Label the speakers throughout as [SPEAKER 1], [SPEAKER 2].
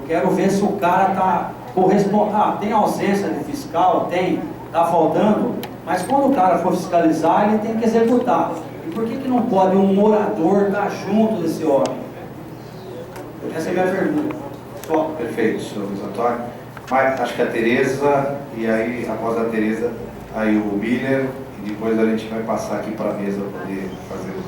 [SPEAKER 1] quero ver se o cara está correspondendo. Ah, tem ausência de fiscal, tem, está faltando, mas quando o cara for fiscalizar, ele tem que executar. E por que não pode um morador estar junto desse órgão? Essa é a minha pergunta. Só.
[SPEAKER 2] Perfeito, senhor Luiz Antônio. Mas acho que a Tereza, e aí após a Tereza, aí o Miller, e depois a gente vai passar aqui para a mesa para poder fazer o...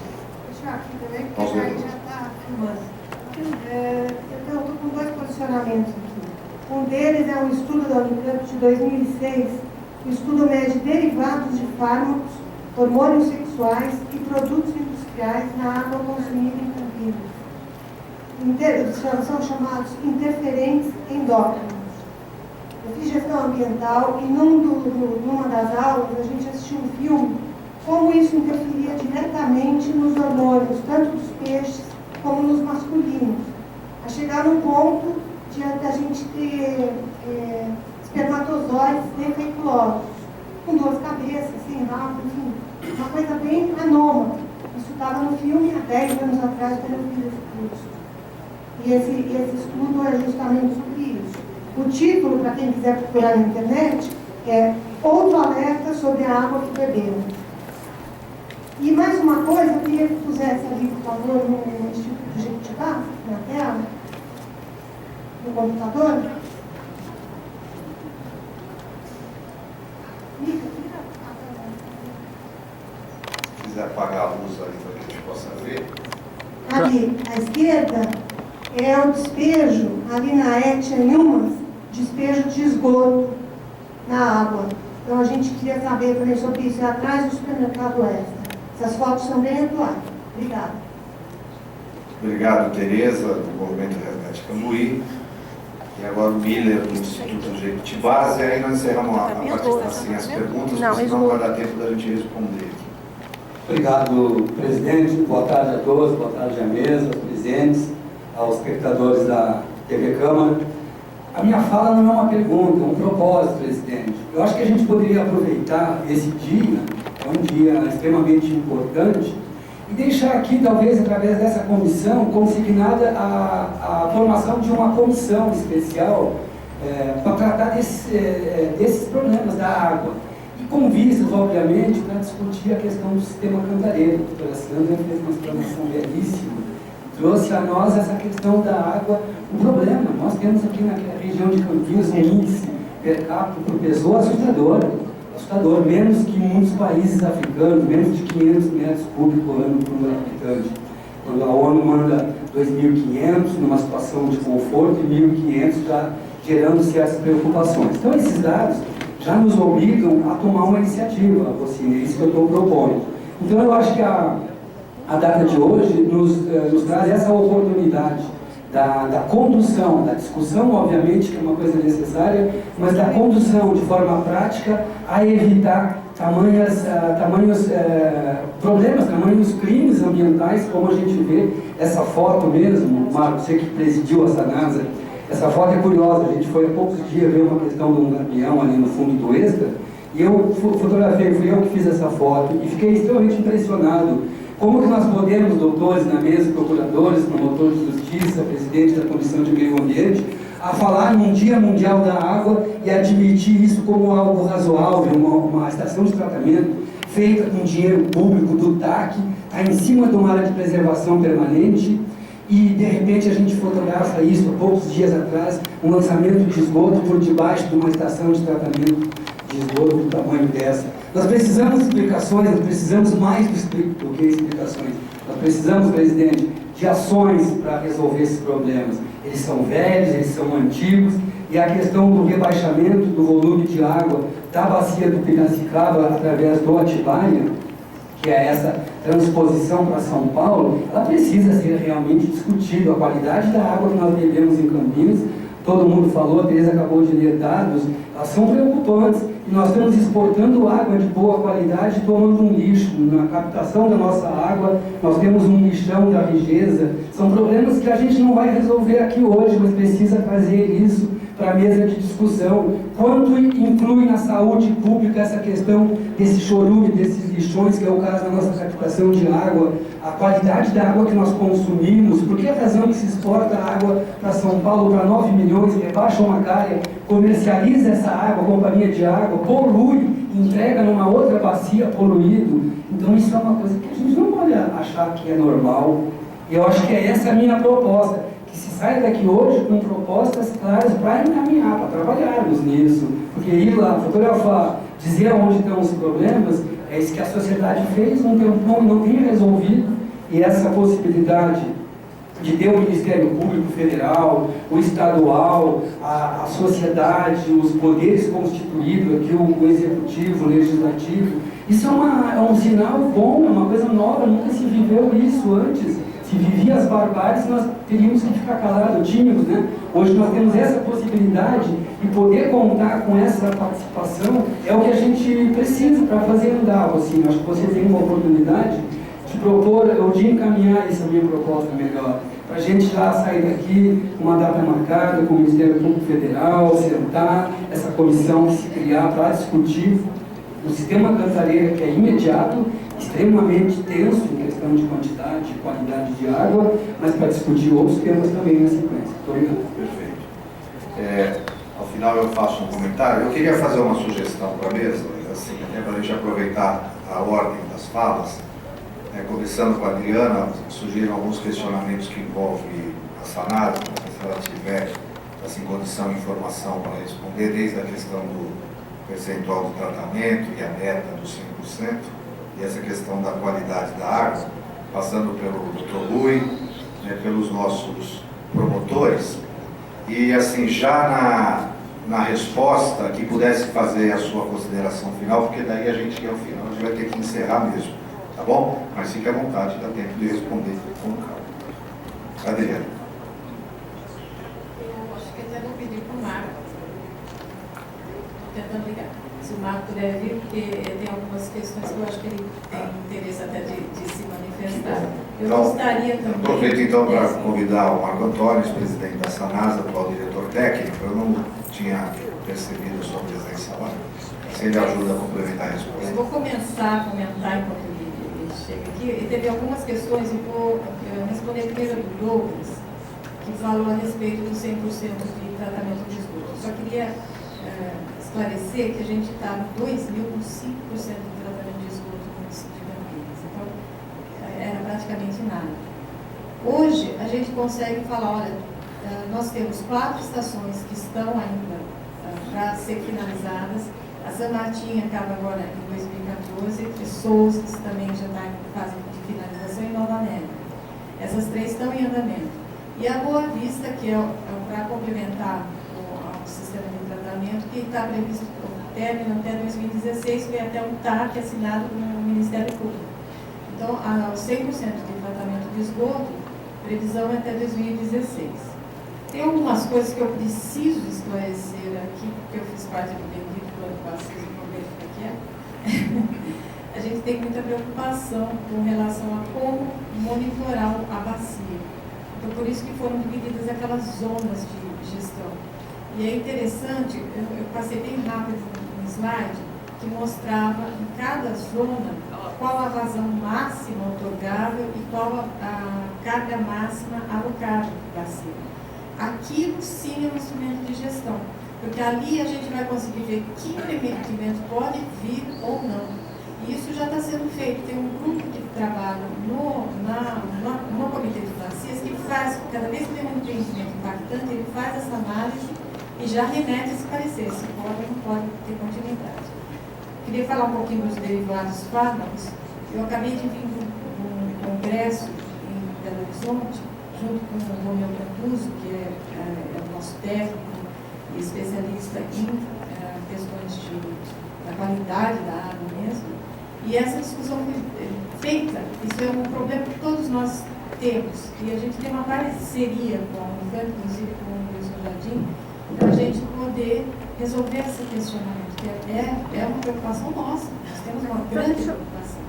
[SPEAKER 3] Deixa eu aqui também, porque aí já está filmando. Eu estou com dois posicionamentos aqui. Um deles é um estudo da Unicamp de 2006, o estudo mede derivados de fármacos, hormônios sexuais e produtos industriais na água consumida em Campinas. São chamados interferentes endócrinos. Eu fiz gestão ambiental e numa das aulas a gente assistiu um filme como isso interferia diretamente nos hormônios, tanto dos peixes como nos masculinos, a chegar no ponto de a gente ter espermatozoides defeituosos, com duas cabeças, sem rabo, enfim, uma coisa bem anômala. Isso estava no filme há 10 anos atrás, quando eu fiz esse curso. E esse estudo é justamente sobre isso. O título, para quem quiser procurar na internet, é Outro Alerta sobre a Água que Bebemos. E mais uma coisa, eu queria que pusesse ali, por favor, no Instituto Jequitibá, na tela, no computador.
[SPEAKER 2] Se quiser apagar a luz ali para que a gente possa ver.
[SPEAKER 3] Ali, à esquerda, é o despejo, ali na Etianhumas, despejo de esgoto na água. Então a gente queria saber também sobre isso, é atrás do supermercado Extra. Essas fotos são bem atuais. Obrigada.
[SPEAKER 2] Obrigado, Tereza, do Movimento Resgate Cambuí. E agora o Miller, do Instituto Jequitibá. E aí nós encerramos a participação, as perguntas, porque senão vai dar tempo da gente responder aqui.
[SPEAKER 4] Obrigado, presidente. Boa tarde a todos, boa tarde à mesa, aos presentes, aos espectadores da TV Câmara. A minha fala não é uma pergunta, é um propósito, presidente. Eu acho que a gente poderia aproveitar esse dia, é um dia extremamente importante, e deixar aqui, talvez, através dessa comissão, consignada a formação de uma comissão especial para tratar desses problemas da água. E com vistas, obviamente, para discutir a questão do sistema cantareiro. A doutora Sandra fez uma explanação belíssima, trouxe a nós essa questão da água, o problema. Nós temos aqui na região de Campinas um índice per capita por pessoa assustador, menos que em muitos países africanos, menos de 500 metros cúbicos por ano por habitante. Quando a ONU manda 2.500 numa situação de conforto e 1.500 já gerando certas preocupações. Então esses dados já nos obrigam a tomar uma iniciativa, Rocine, é isso que eu estou propondo. Então eu acho que a data de hoje nos traz essa oportunidade da condução, da discussão, obviamente, que é uma coisa necessária, mas da condução de forma prática a evitar tamanhos problemas, tamanhos crimes ambientais, como a gente vê essa foto mesmo, Marcos, você que presidiu essa NASA, essa foto é curiosa, a gente foi há poucos dias ver uma questão de um gavião ali no fundo do Extra, e eu fotografei, fui eu que fiz essa foto, e fiquei extremamente impressionado. Como que nós podemos, doutores na mesa, procuradores, promotor de justiça, presidente da Comissão de Meio Ambiente, a falar num Dia Mundial da Água e admitir isso como algo razoável, uma estação de tratamento feita com dinheiro público do TAC, está em cima de uma área de preservação permanente, e de repente a gente fotografa isso há poucos dias atrás, um lançamento de esgoto por debaixo de uma estação de tratamento de esgoto do tamanho dessa. Nós precisamos de explicações, nós precisamos mais do que explicações. Nós precisamos, presidente, de ações para resolver esses problemas. Eles são velhos, eles são antigos, e a questão do rebaixamento do volume de água da bacia do Piracicaba através do Atibaia, que é essa transposição para São Paulo, ela precisa ser realmente discutida. A qualidade da água que nós bebemos em Campinas, todo mundo falou, a Tereza acabou de ler dados, elas são preocupantes. E nós estamos exportando água de boa qualidade, tomando um lixo. Na captação da nossa água, nós temos um lixão da Rigesa. São problemas que a gente não vai resolver aqui hoje, mas precisa fazer isso para a mesa de discussão. Quanto influi na saúde pública essa questão desse chorume, desses lixões, que é o caso da nossa captação de água, a qualidade da água que nós consumimos, por que a razão que se exporta água para São Paulo para 9 milhões, rebaixa uma área, comercializa essa água, a companhia de água, polui, entrega numa outra bacia poluído. Então isso é uma coisa que a gente não pode achar que é normal. E eu acho que é essa a minha proposta, que se saia daqui hoje com propostas claras para encaminhar, para trabalharmos nisso. Porque ir lá, fotografar, dizer onde estão os problemas, é isso que a sociedade fez um tempão e não tem resolvido. E essa possibilidade de ter o Ministério Público Federal, o estadual, a sociedade, os poderes constituídos, aqui o Executivo, o Legislativo, isso é um sinal bom, é uma coisa nova, nunca se viveu isso antes. Se vivia as barbáries, nós teríamos que ficar calados, tínhamos, né? Hoje nós temos essa possibilidade e poder contar com essa participação é o que a gente precisa para fazer andar, assim. Acho que você tem uma oportunidade de propor, ou de encaminhar essa minha proposta melhor, para a gente já sair daqui, uma data marcada com o Ministério Público Federal, sentar, essa comissão se criar para discutir o sistema Cantareira, que é imediato, extremamente tenso em questão de quantidade e qualidade de água, mas para discutir outros temas também na sequência. Muito obrigado.
[SPEAKER 2] Perfeito. Ao final eu faço um comentário. Eu queria fazer uma sugestão para a mesa, assim, até para a gente aproveitar a ordem das falas. Começando com a Adriana, surgiram alguns questionamentos que envolvem a Sanasa, se ela tiver assim, condição e informação para responder, desde a questão do percentual de tratamento e a meta dos 100%, e essa questão da qualidade da água, passando pelo Dr. Rui, pelos nossos promotores, e assim, já na resposta, que pudesse fazer a sua consideração final, porque daí a gente, ao final, a gente vai ter que encerrar mesmo, tá bom? Mas fique à vontade, dá tempo de responder com calma. Adriana.
[SPEAKER 5] Eu acho que até vou pedir para o Marco. Estou tentando ligar. Se o Marco puder vir, porque tem algumas questões que eu acho que ele tem interesse até de se manifestar. Eu
[SPEAKER 2] então,
[SPEAKER 5] gostaria também...
[SPEAKER 2] Aproveito então para convidar o Marco Antônio, presidente da Sanasa, atual diretor técnico. Eu não tinha percebido a sua presença lá. Se ele ajuda a complementar a resposta.
[SPEAKER 5] Eu vou começar a comentar enquanto ele chega aqui. E teve algumas questões, e vou responder primeiro do Douglas, que falou a respeito do 100% de tratamento de esgoto. Só queria esclarecer que a gente está em 2000 com 5% de tratamento de esgoto no município de Campinas. Então, era praticamente nada. Hoje, a gente consegue falar, olha, nós temos 4 estações que estão ainda para ser finalizadas. A San Martín acaba agora em 2014, e Souza também já está em fase de finalização, e Nova América. Essas 3 estão em andamento. E a Boa Vista, que é para complementar o sistema de tratamento, que está previsto o término até 2016, foi até um TAC assinado no Ministério Público. Então, o 100% de tratamento de esgoto, previsão é até 2016. Tem algumas coisas que eu preciso esclarecer aqui, porque eu fiz parte do bendito plano Passos aqui. A gente tem muita preocupação com relação a como monitorar a bacia. Então, por isso que foram divididas aquelas zonas de gestão. E é interessante, eu passei bem rápido um slide que mostrava em cada zona qual a vazão máxima outorgável e qual a carga máxima alocável da bacia. Aquilo sim é um instrumento de gestão, porque ali a gente vai conseguir ver que empreendimento pode vir ou não. E isso já está sendo feito. Tem um grupo que trabalha no Comitê de Bacias que faz, cada vez que tem um empreendimento impactante, ele faz essa análise e já remete esse parecer, se pode ou não pode ter continuidade. Queria falar um pouquinho dos derivados fármacos. Eu acabei de vir de um congresso em Belo Horizonte, junto com o Romeu Cantuso, que é o nosso técnico e especialista em questões da qualidade da água mesmo. E essa discussão foi feita, isso é um problema que todos nós temos, e a gente tem uma parceria com a Unifam, inclusive com o Wilson Jardim, para a gente poder resolver esse questionamento, que é uma preocupação nossa, nós temos uma grande preocupação.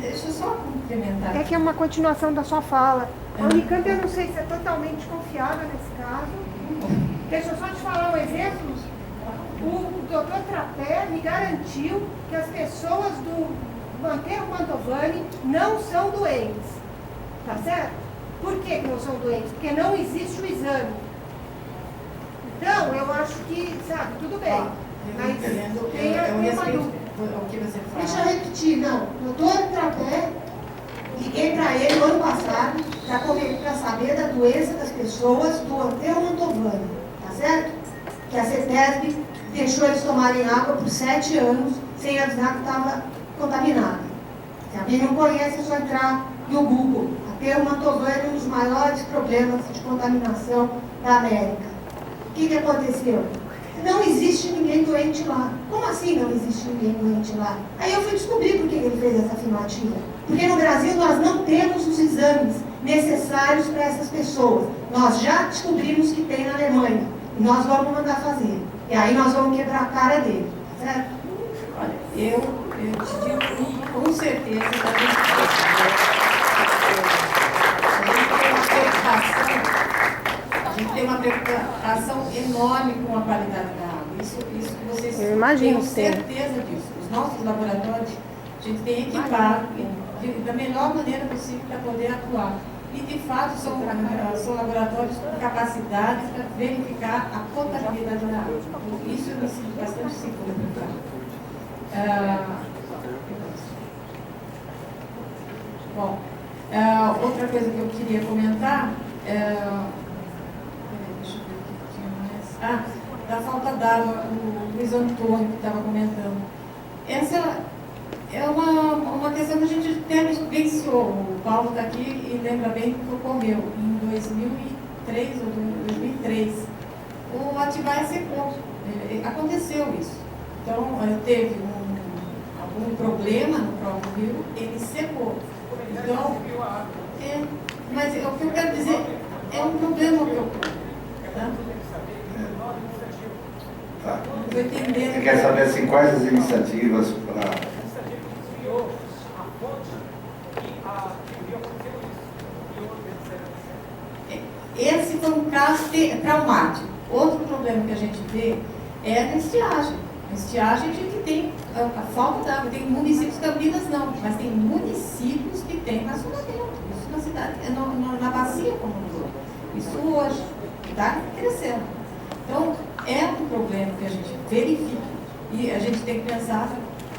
[SPEAKER 5] Deixa eu só complementar.
[SPEAKER 3] É que é uma continuação da sua fala. A Unicamp, eu não sei se é totalmente confiável nesse caso. Deixa eu só te falar um doutor Trapé me garantiu que as pessoas do Aterro Mantovani não são doentes. Tá certo? Por que não são doentes? Porque não existe o exame. Então, eu acho que, sabe, tudo bem. Mas tem uma dúvida.
[SPEAKER 5] O que você fala.
[SPEAKER 3] Deixa eu repetir, não. Doutor Trapé, liguei para ele no ano passado para saber da doença das pessoas do Aterro Mantovani, tá certo? Que a CETESB deixou eles tomarem água por 7 anos sem avisar que estava contaminada. Se alguém não conhece, é só entrar no Google. Aterro Mantovani é um dos maiores problemas de contaminação da América. O que aconteceu? Não existe ninguém doente lá. Como assim não existe ninguém doente lá? Aí eu fui descobrir por que ele fez essa afirmativa. Porque no Brasil nós não temos os exames necessários para essas pessoas. Nós já descobrimos que tem na Alemanha. E nós vamos mandar fazer. E aí nós vamos quebrar a cara dele. Certo?
[SPEAKER 5] Olha, eu te digo que, com certeza, a gente tem uma preocupação enorme com a qualidade da água. Isso que vocês tenham certeza disso. Os nossos laboratórios, a gente tem equipado da melhor maneira possível para poder atuar. E, de fato, são laboratórios com capacidade para verificar a potabilidade da água. Isso eu me sinto bastante segura. Bom, outra coisa que eu queria comentar, deixa eu ver o que tinha mais. Da falta d'água, o Luiz Antônio que estava comentando. Essa é uma questão que a gente até vivenciou. O Paulo está aqui e lembra bem do que ocorreu em 2003 ou 2003. O Atibaia secou. Aconteceu isso. Então, teve algum problema no próprio rio, ele secou. Então, mas o que eu quero dizer é um problema que ocorre. Tá?
[SPEAKER 2] Tá.
[SPEAKER 5] Estou entendendo.
[SPEAKER 2] Você quer saber assim, quais as iniciativas para...
[SPEAKER 5] Esse foi um caso traumático. Outro problema que a gente vê é a estiagem. A estiagem a gente tem a falta d'água. Tem municípios, Campinas não, mas tem municípios que tem racionamento. Isso na cidade, na bacia como um todo. Isso hoje está crescendo. Então, é um problema que a gente verifica e a gente tem que pensar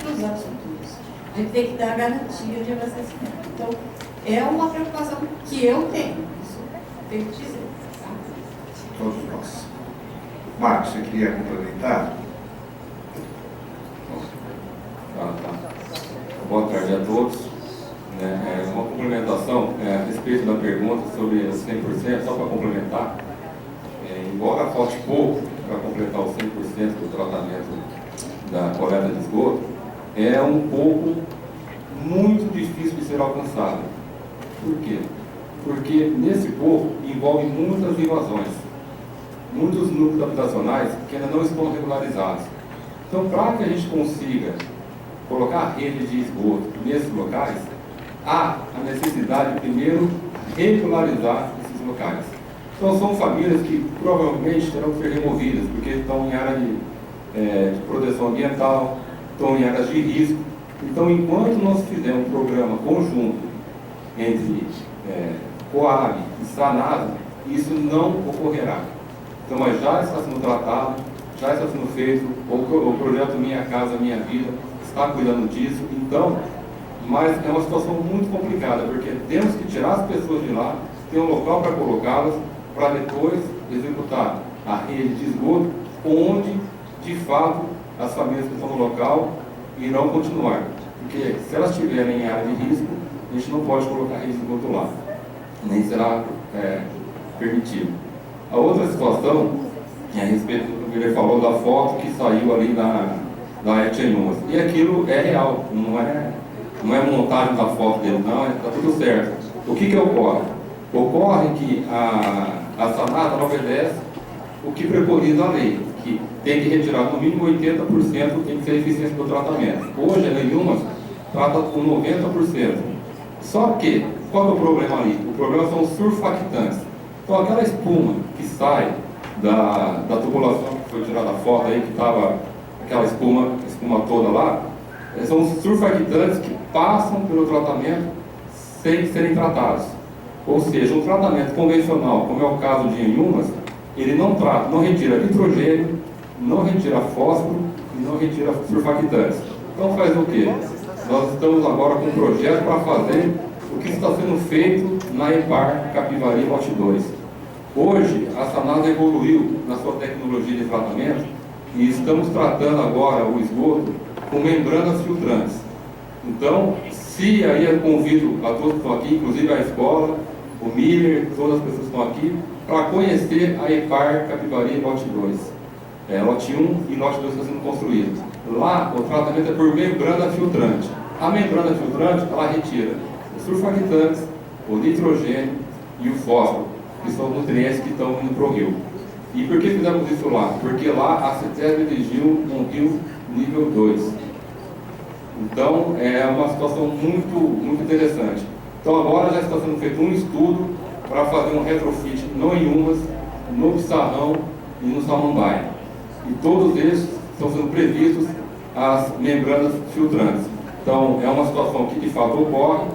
[SPEAKER 5] nos anos futuros. A gente tem que dar garantia de abastecimento. Então, é uma preocupação que eu tenho. Isso eu tenho que dizer. Tá?
[SPEAKER 2] Todos nós. Marcos, você queria complementar?
[SPEAKER 6] Boa tarde a todos. Uma complementação a respeito da pergunta sobre os 100%, só para complementar. Embora falte pouco para completar os 100% do tratamento da coleta de esgoto, é um pouco muito difícil de ser alcançado. Por quê? Porque nesse pouco envolve muitas invasões, muitos núcleos habitacionais que ainda não estão regularizados. Então, para que a gente consiga colocar a rede de esgoto nesses locais, há a necessidade de primeiro regularizar esses locais. Então são famílias que provavelmente terão que ser removidas, porque estão em área de proteção ambiental, estão em áreas de risco. Então, enquanto nós fizermos um programa conjunto entre Coab e Sanasa, isso não ocorrerá. Então, mas já está sendo tratado, já está sendo feito, o projeto Minha Casa Minha Vida está cuidando disso. Então, mas é uma situação muito complicada, porque temos que tirar as pessoas de lá, ter um local para colocá-las, para depois executar a rede de esgoto, onde, de fato, as famílias que estão no local irão continuar. Porque se elas estiverem em área de risco, a gente não pode colocar a rede de esgoto lá, nem será permitido. A outra situação, a respeito do que ele falou da foto que saiu ali da Etchenumas. E aquilo é real, não é montagem da foto dele, não, está tudo certo. O que ocorre? Ocorre que a Sanasa não obedece o que preconiza a lei, que tem que retirar no mínimo 80%, tem que ser a eficiência do tratamento. Hoje a Etchenumas trata com 90%. Só que, qual é o problema ali? O problema são os surfactantes. Então aquela espuma que sai da tubulação que foi tirada a foto aí, que estava aquela espuma toda lá, são os surfactantes que passam pelo tratamento sem serem tratados. Ou seja, um tratamento convencional, como é o caso de enhumas, ele não trata, não retira nitrogênio, não retira fósforo e não retira surfactantes. Então faz o quê? Nós estamos agora com um projeto para fazer o que está sendo feito na EPAR Capivari Lote 2. Hoje, a Sanasa evoluiu na sua tecnologia de tratamento e estamos tratando agora o esgoto com membranas filtrantes. Então, se aí eu convido a todos que estão aqui, inclusive a escola, o Miller, todas as pessoas que estão aqui, para conhecer a EPAR Capivari Lote 2. Lote 1 e Lote 2 está sendo construído. Lá, o tratamento é por membrana filtrante. A membrana filtrante, ela retira os surfactantes, o nitrogênio e o fósforo, que são nutrientes que estão indo para o rio. E por que fizemos isso lá? Porque lá a CETESB exigiu um rio nível 2. Então, é uma situação muito interessante. Então, agora já está sendo feito um estudo para fazer um retrofit no Inhumas, no Pissarrão e no Samambaia. E todos eles estão sendo previstos as membranas filtrantes. Então, é uma situação que de fato ocorre,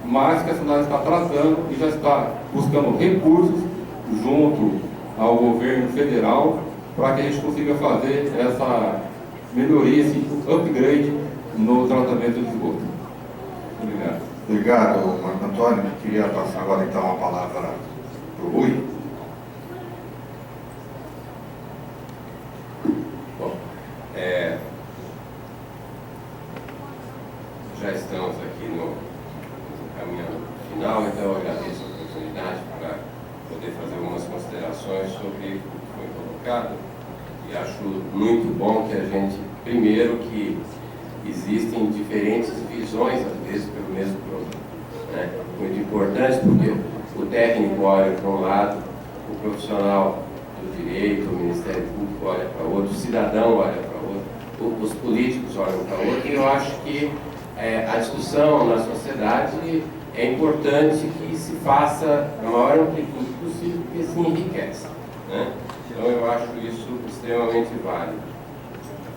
[SPEAKER 6] mas que a cidade está tratando e já está buscando recursos junto ao governo federal para que a gente consiga fazer essa melhoria, esse upgrade no tratamento de esgoto. Obrigado.
[SPEAKER 2] Obrigado, Marco Antônio. Queria passar agora então a palavra para o Rui.
[SPEAKER 7] Bom, já estamos aqui no caminho final, então eu agradeço a oportunidade para poder fazer algumas considerações sobre o que foi colocado e acho muito bom que a gente, primeiro, que existem diferentes visões, às vezes, pelo mesmo problema, né? Muito importante porque o técnico olha para um lado, o profissional do direito, o Ministério Público olha para outro, o cidadão olha para outro, os políticos olham para outro, e eu acho que a discussão na sociedade é importante que se faça a maior amplitude possível, porque se enriquece, né? Então eu acho isso extremamente válido.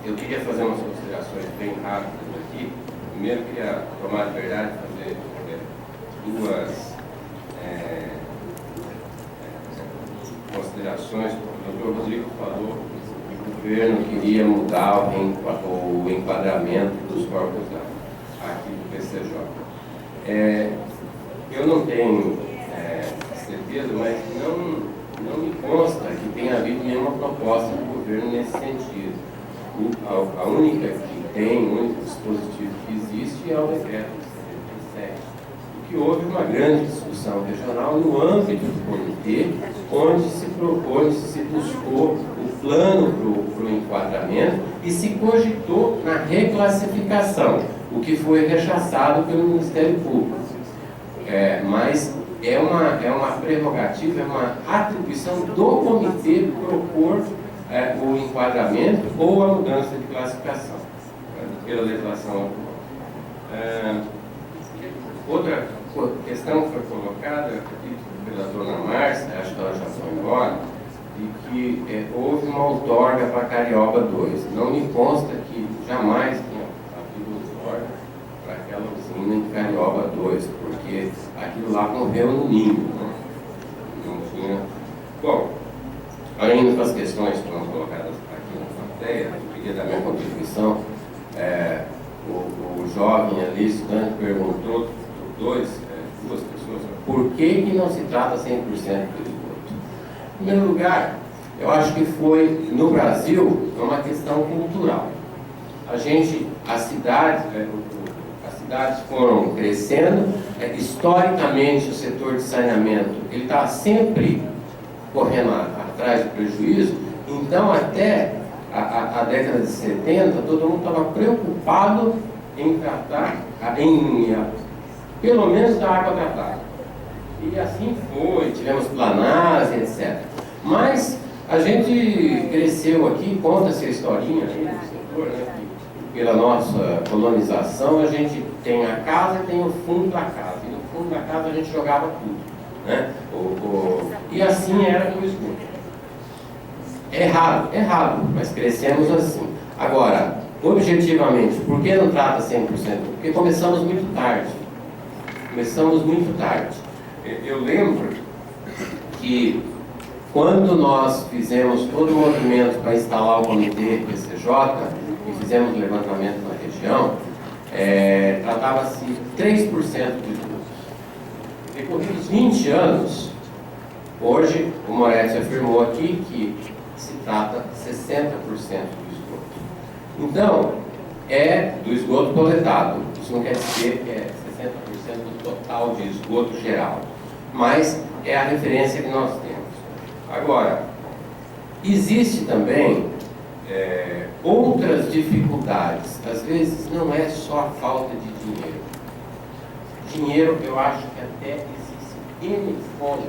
[SPEAKER 7] Eu queria fazer umas considerações bem rápidas aqui. Primeiro, queria tomar a liberdade de fazer duas considerações. O doutor Rodrigo falou que o governo queria mudar o enquadramento dos corpos aqui do PCJ. Eu não tenho certeza, mas não me consta que tenha havido nenhuma proposta do governo nesse sentido. A única que tem, o único dispositivo que existe é o decreto de 77. O que houve uma grande discussão regional no âmbito do comitê, onde se buscou o plano para o enquadramento e se cogitou na reclassificação, o que foi rechaçado pelo Ministério Público. Mas é uma prerrogativa, é uma atribuição do comitê propor o enquadramento ou a mudança de classificação pela legislação atual. Outra questão que foi colocada aqui pela dona Márcia, acho que ela já foi embora, de que houve uma outorga para Carioba 2. Não me consta que jamais tenha havido outorga para aquela usina em Carioba 2, porque aquilo lá morreu no ninho, né? Não tinha. Bom, além das questões que foram colocadas aqui na plateia, eu queria dar minha contribuição. O jovem ali, estudante, perguntou, duas pessoas, por que não se trata 100% do esgoto? Em primeiro lugar, eu acho que foi, no Brasil, uma questão cultural. As cidades foram crescendo, historicamente o setor de saneamento, ele está sempre correndo atrás do prejuízo, então até a década de 70, todo mundo estava preocupado em tratar, pelo menos da água tratada. E assim foi, tivemos Planalto, etc. Mas a gente cresceu aqui, conta-se a historinha aí do setor, né, que pela nossa colonização a gente tem a casa e tem o fundo da casa. E no fundo da casa a gente jogava tudo, né? E assim era com o esgoto. Errado, mas crescemos assim. Agora, objetivamente, por que não trata 100%? Porque começamos muito tarde. Começamos muito tarde. Eu lembro que quando nós fizemos todo o movimento para instalar o comitê PCJ e fizemos o levantamento na região, tratava-se 3% de esgoto. Decorridos 20 anos, hoje o Moretti afirmou aqui que se trata 60% do esgoto. Então, é do esgoto coletado. Isso não quer dizer que é 60% do total de esgoto geral, mas é a referência que nós temos. Agora, existe também outras dificuldades. Às vezes não é só a falta de dinheiro. Dinheiro, eu acho que até existe N fontes.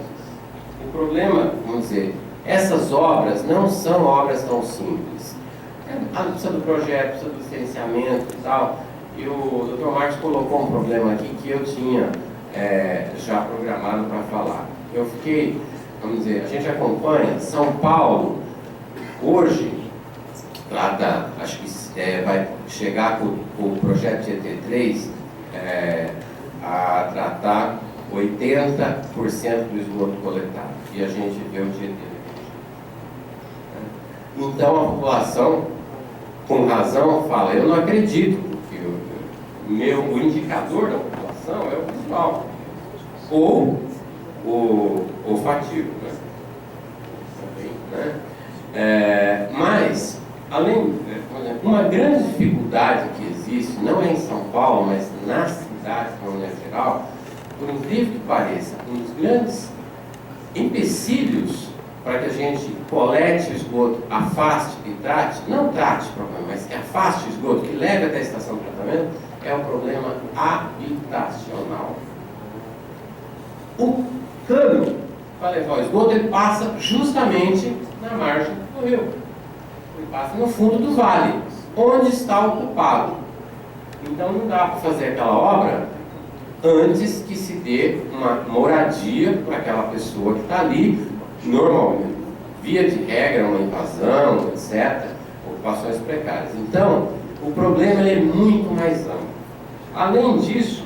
[SPEAKER 7] O problema, vamos dizer, essas obras não são obras tão simples. Precisa do projeto, precisa do licenciamento e tal. E o Dr. Marcos colocou um problema aqui que eu tinha já programado para falar. Eu fiquei, vamos dizer, a gente acompanha São Paulo, hoje, trata, acho que vai chegar com o projeto GT3 a tratar 80% do esgoto coletado. E a gente vê o GT3. Então a população, com razão, fala, eu não acredito, porque o indicador da população é o visual, ou o olfativo, né? Mas, uma grande dificuldade que existe, não é em São Paulo, mas nas cidades, de maneira geral, por incrível que pareça, um dos grandes empecilhos para que a gente colete o esgoto, afaste e trate, não trate o problema, mas que afaste o esgoto, que leve até a estação de tratamento, é o problema habitacional. O cano para levar o esgoto, ele passa justamente na margem do rio. Ele passa no fundo do vale, onde está ocupado. Então não dá para fazer aquela obra antes que se dê uma moradia para aquela pessoa que está ali, normalmente, via de regra, uma invasão, etc., ocupações precárias. Então, o problema é muito mais amplo. Além disso,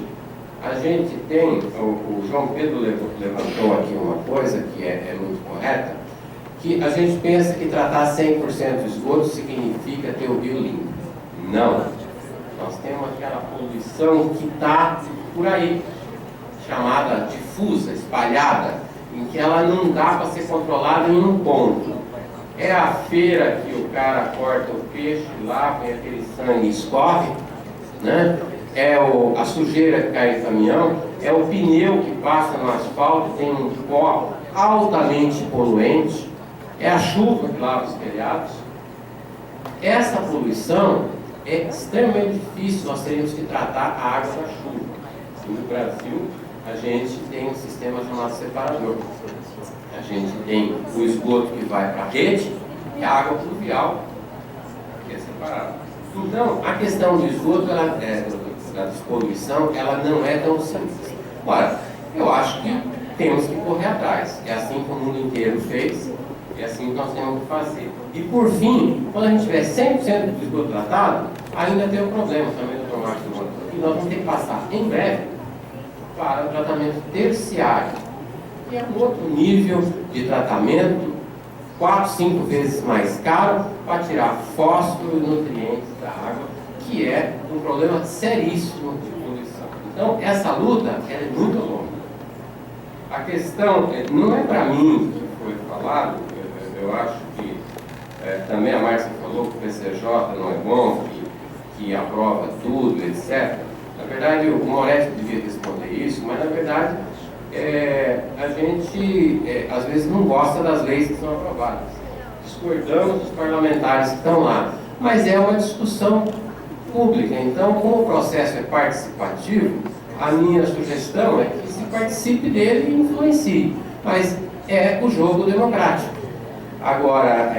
[SPEAKER 7] a gente tem, o João Pedro levantou aqui uma coisa que é muito correta, que a gente pensa que tratar 100% do esgoto significa ter o rio limpo. Não. Nós temos aquela poluição que está por aí, chamada difusa, espalhada, em que ela não dá para ser controlada em um ponto. É a feira que o cara corta o peixe lá, vem aquele sangue e escorre, né? É a sujeira que cai no caminhão, é o pneu que passa no asfalto, tem um pó altamente poluente, é a chuva que lava os telhados. Essa poluição é extremamente difícil, nós teríamos que tratar a água da chuva. No Brasil, a gente tem um sistema chamado separador. A gente tem o esgoto que vai para a rede e a água pluvial, que é separada. Então, a questão do esgoto, da despoluição, ela não é tão simples. Ora, eu acho que temos que correr atrás. É assim que o mundo inteiro fez, é assim que nós temos que fazer. E por fim, quando a gente tiver 100% do esgoto tratado, ainda tem um problema também do Marcos do Motor, que nós vamos ter que passar em breve para o tratamento terciário, que é um outro nível de tratamento, 4, 5 vezes mais caro, para tirar fósforo e nutrientes da água, que é um problema seríssimo de poluição. Então, essa luta é muito longa. A questão não é para mim que foi falado, eu acho que também a Márcia falou que o PCJ não é bom, que aprova tudo, etc. Na verdade, o Moretti devia responder isso, mas na verdade a gente às vezes não gosta das leis que são aprovadas. Discordamos dos parlamentares que estão lá, mas é uma discussão pública. Então, como o processo é participativo, a minha sugestão é que se participe dele e influencie. Mas é o jogo democrático. Agora,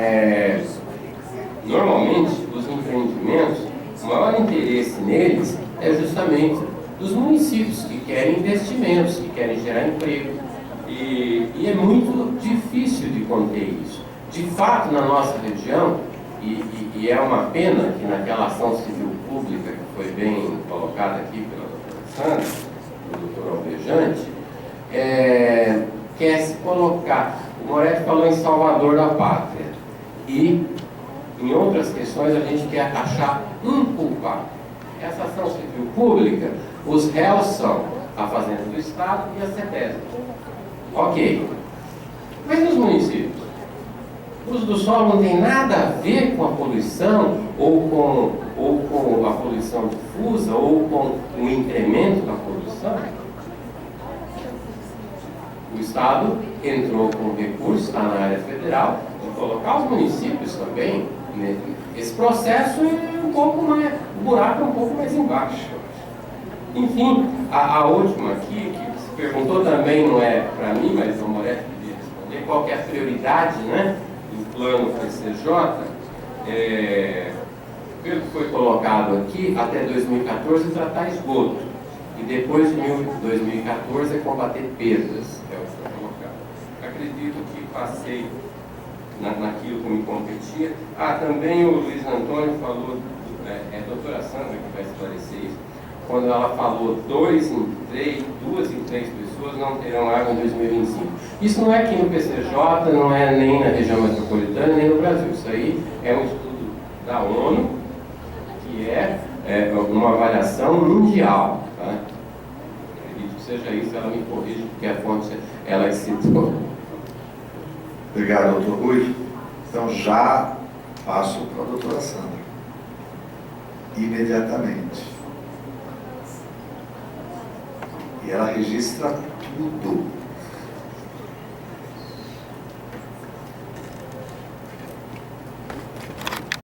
[SPEAKER 7] normalmente, os empreendimentos, o maior interesse neles é justamente dos municípios que querem investimentos, que querem gerar emprego. E é muito difícil de conter isso. De fato, na nossa região, E é uma pena que naquela ação civil pública, que foi bem colocada aqui pela doutora Sandra, do doutor Alvejante, quer se colocar. O Moretti falou em Salvador da Pátria. E em outras questões a gente quer achar um culpado. Essa ação civil pública, os réus são a Fazenda do Estado e a CETESB. Ok. Mas nos municípios? O uso do solo não tem nada a ver com a poluição, ou com a poluição difusa, ou com o incremento da poluição. O Estado entrou com recurso, está na área federal, de colocar os municípios também. Né? Esse processo é um pouco mais, o buraco é um pouco mais embaixo. Enfim, a última aqui, que se perguntou também, não é para mim, mas o Moretti podia responder, qual que é a prioridade, né? Do plano PCJ, pelo que foi colocado aqui, até 2014 tratar esgoto, e depois de 2014 combater perdas, é o que foi colocado. Acredito que passei naquilo que me competia. Também o Luiz Antônio falou, é a doutora Sandra que vai esclarecer isso, quando ela falou 2 em 3 pessoas não terão água em 2025. Isso não é aqui no PCJ, não é nem na região metropolitana, nem no Brasil. Isso aí é um estudo da ONU, que é uma avaliação mundial. Tá? Acredito que seja isso, ela me corrige, porque a fonte ela citou.
[SPEAKER 2] Obrigado, doutor Rui. Então já passo para a doutora Sandra. Imediatamente. E ela registra tudo.